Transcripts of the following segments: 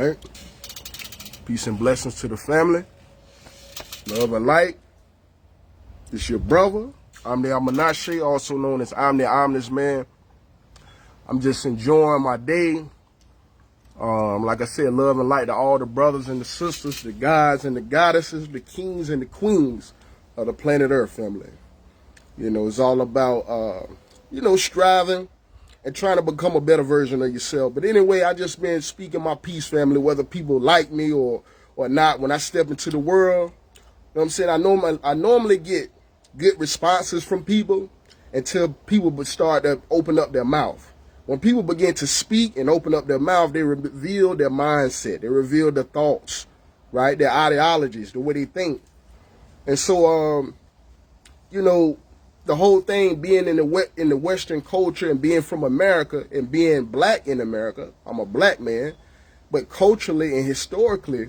right? Peace and blessings to the family. Love and light. It's your brother. I'm the Amanache, also known as I'm the Omnis Man. I'm just enjoying my day. Like I said, love and light to all the brothers and the sisters, the gods and the goddesses, the kings and the queens of the planet Earth family. You know, it's all about, striving and trying to become a better version of yourself. But anyway, I just been speaking my peace, family, whether people like me or not. When I step into the world, you know what I'm saying? I normally get good responses from people until people start to open up their mouth. When people begin to speak and open up their mouth, they reveal their mindset. They reveal their thoughts, right? Their ideologies, the way they think. And so, the whole thing being in the Western culture and being from America and being black in America, I'm a black man, but culturally and historically,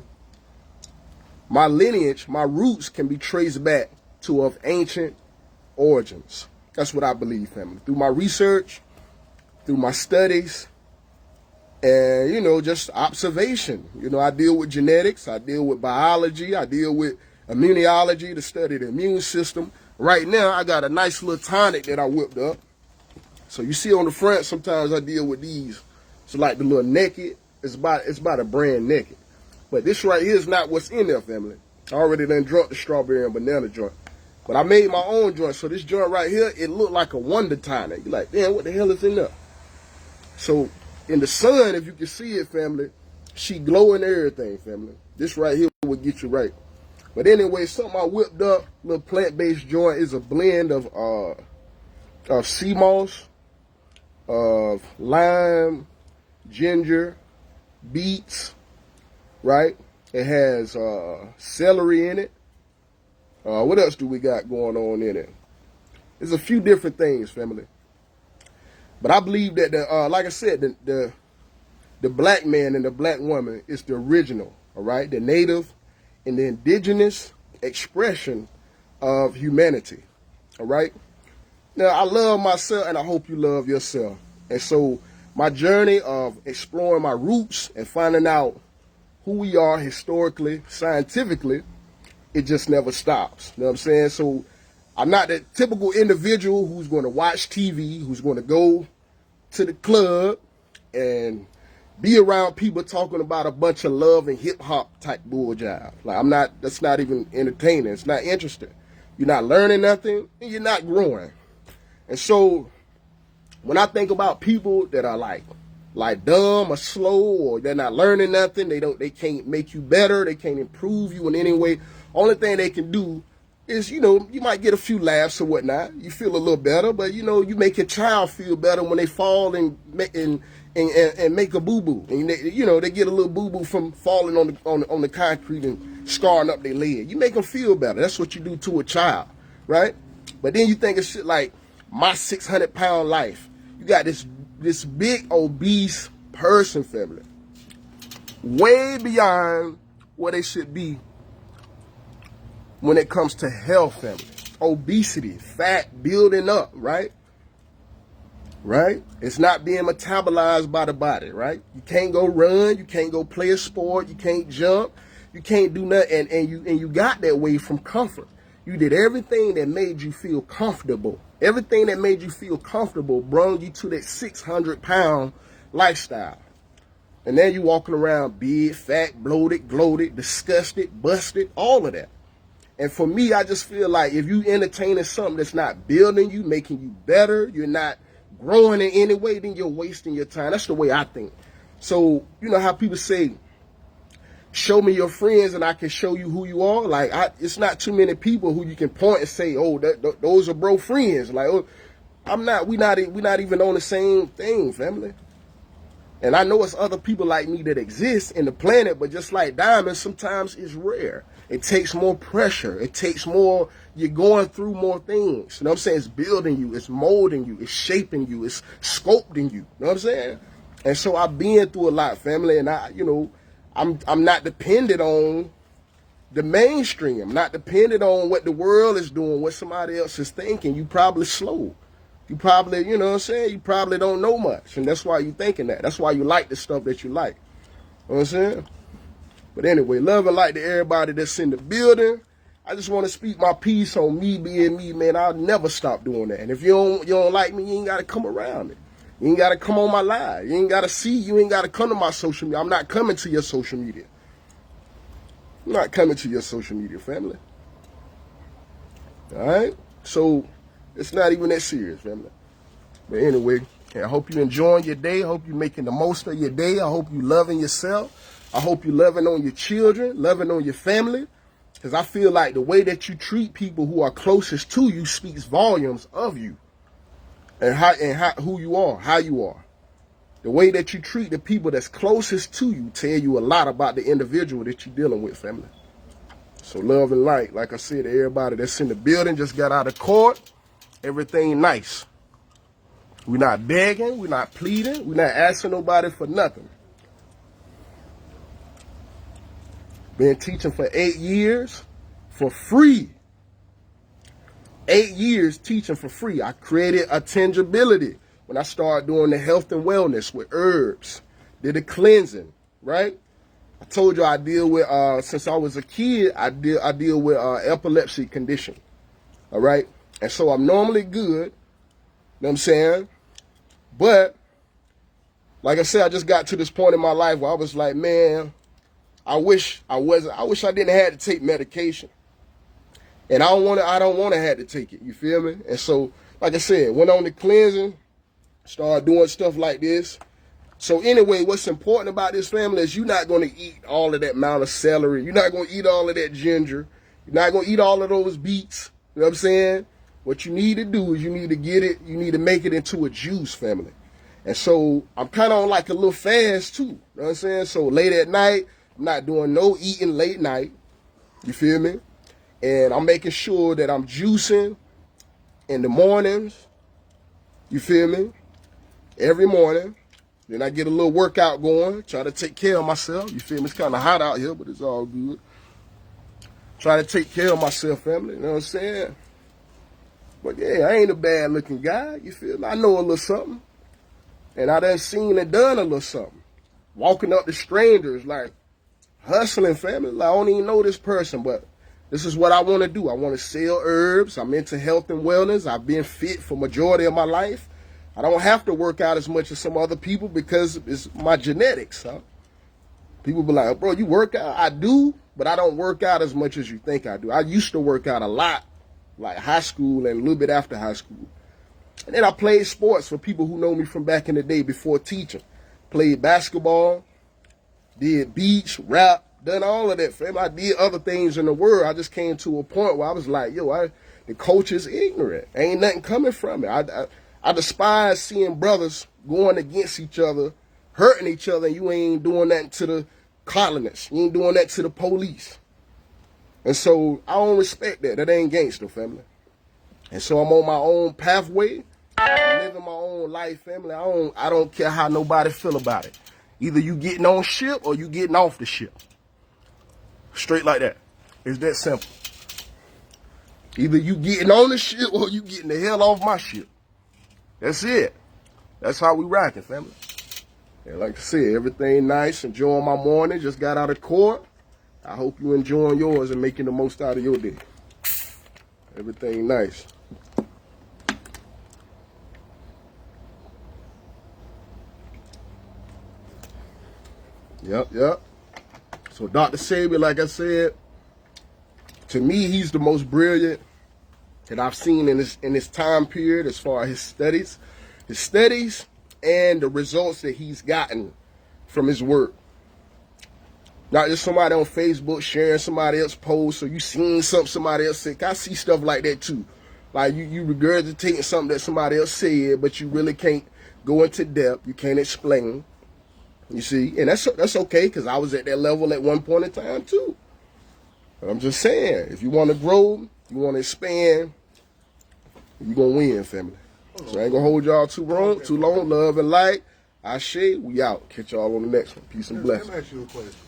my lineage, my roots can be traced back to of ancient origins. That's what I believe, family. Through my research, through my studies, and, just observation. I deal with genetics, I deal with biology, I deal with immunology to study the immune system. Right now, I got a nice little tonic that I whipped up. So you see on the front, sometimes I deal with these. It's like the little Naked. It's about a brand Naked. But this right here is not what's in there, family. I already done drunk the strawberry and banana joint. But I made my own joint. So this joint right here, it looked like a Wonder Tonic. You're like, damn, what the hell is in there? So in the sun, if you can see it, family, she glowing everything, family. This right here will get you right. But anyway, something I whipped up, little plant-based joint, is a blend of sea moss, of lime, ginger, beets, right? It has celery in it. What else do we got going on in it? There's a few different things, family. But I believe that, like I said, the black man and the black woman is the original, all right? The native and the indigenous expression of humanity, all right? Now, I love myself, and I hope you love yourself. And so my journey of exploring my roots and finding out who we are historically, scientifically, it just never stops. You know what I'm saying? So I'm not the typical individual who's going to watch TV, who's going to go to the club and be around people talking about a bunch of love and hip hop type bull jive. Like that's not even entertaining. It's not interesting. You're not learning nothing and you're not growing. And so when I think about people that are like dumb or slow, or they're not learning nothing, they can't make you better, they can't improve you in any way. Only thing they can do is, you might get a few laughs or whatnot. You feel a little better, but you make your child feel better when they fall and make a boo-boo. And they get a little boo-boo from falling on the concrete and scarring up their leg. You make them feel better. That's what you do to a child, right? But then you think of shit like my 600-pound life. You got this big obese person, family, way beyond where they should be when it comes to health, family. Obesity, fat building up, right? Right? It's not being metabolized by the body, right? You can't go run, you can't go play a sport, you can't jump, you can't do nothing, and you got that way from comfort. You did everything that made you feel comfortable. Everything that made you feel comfortable brought you to that 600-pound lifestyle. And then you walking around big, fat, bloated, gloated, disgusted, busted, all of that. And for me, I just feel like if you entertaining something that's not building you, making you better, you're not growing in any way, then you're wasting your time. That's the way I think. So, you know how people say, show me your friends and I can show you who you are? Like, it's not too many people who you can point and say, oh, those are bro friends. Like, oh, we not even on the same thing, family. And I know it's other people like me that exist in the planet, but just like diamonds, sometimes it's rare. It takes more pressure. It takes more, you're going through more things. You know what I'm saying? It's building you, it's molding you, it's shaping you, it's sculpting you. You know what I'm saying? And so I've been through a lot, family, and I'm not dependent on the mainstream. I'm not dependent on what the world is doing, what somebody else is thinking. You probably slow. You probably, you know what I'm saying? You probably don't know much. And that's why you're thinking that. That's why you like the stuff that you like. know what I'm saying? But anyway, love and light to everybody that's in the building. I just want to speak my piece on me being me, man. I'll never stop doing that. And if you don't like me, you ain't got to come around it. You ain't got to come on my live. You ain't got to see. You ain't got to come to my social media. I'm not coming to your social media. I'm not coming to your social media, family. All right? So it's not even that serious, family. But anyway, I hope you're enjoying your day. I hope you're making the most of your day. I hope you're loving yourself. I hope you're loving on your children, loving on your family. Because I feel like the way that you treat people who are closest to you speaks volumes of you and who you are, how you are. The way that you treat the people that's closest to you tell you a lot about the individual that you're dealing with, family. So love and light, like I said, to everybody that's in the building, just got out of court, everything nice. We're not begging, we're not pleading, we're not asking nobody for nothing. Been teaching for 8 years for free. 8 years teaching for free. I created a tangibility when I started doing the health and wellness with herbs, did the cleansing, right? I told you I deal with, since I was a kid, I deal with epilepsy condition, all right? And so I'm normally good, you know what I'm saying? But, like I said, I just got to this point in my life where I was like, man, I wish I didn't have to take medication. And I don't want to have to take it, you feel me? And so, like I said, went on the cleansing, started doing stuff like this. So anyway, what's important about this, family, is you're not going to eat all of that amount of celery. You're not going to eat all of that ginger. You're not going to eat all of those beets. You know what I'm saying? What you need to do is you need to make it into a juice, family. And so I'm kind of on like a little fast too. You know what I'm saying? So late at night, I'm not doing no eating late night. You feel me? And I'm making sure that I'm juicing in the mornings. You feel me? Every morning. Then I get a little workout going. Try to take care of myself. You feel me? It's kind of hot out here, but it's all good. Try to take care of myself, family. You know what I'm saying? But yeah, I ain't a bad looking guy. You feel me? I know a little something. And I done seen and done a little something. Walking up to strangers, like hustling, family. Like, I don't even know this person, but this is what I want to do. I want to sell herbs. I'm into health and wellness. I've been fit for majority of my life. I don't have to work out as much as some other people because it's my genetics. Huh? People be like, bro, you work out? I do, but I don't work out as much as you think I do. I used to work out a lot, like high school and a little bit after high school. And then I played sports for people who know me from back in the day before teaching. Played basketball, did beach, rap, done all of that, fam. I did other things in the world. I just came to a point where I was like, yo, the coach is ignorant. Ain't nothing coming from it. I despise seeing brothers going against each other, hurting each other, and you ain't doing that to the colonists. You ain't doing that to the police. And so I don't respect that. That ain't gangster, family. And so I'm on my own pathway, living my own life, family. I don't care how nobody feel about it. Either you getting on ship or you getting off the ship. Straight like that. It's that simple. Either you getting on the ship or you getting the hell off my ship. That's it. That's how we rocking, family. And like I said, everything nice. Enjoying my morning. Just got out of court. I hope you enjoying yours and making the most out of your day. Everything nice. Yep. So Dr. Sabi, like I said, to me, he's the most brilliant that I've seen in this time period as far as his studies and the results that he's gotten from his work. Not just somebody on Facebook sharing somebody else's post or you seen something somebody else said. I see stuff like that too. Like you regurgitating something that somebody else said, but you really can't go into depth. You can't explain. You see, and that's okay because I was at that level at one point in time too. But I'm just saying, if you want to grow, you want to expand, you're going to win, family. So I ain't going to hold y'all too long. Love and light. Ashe, we out. Catch y'all on the next one. Peace and blessings. Let me ask you a question.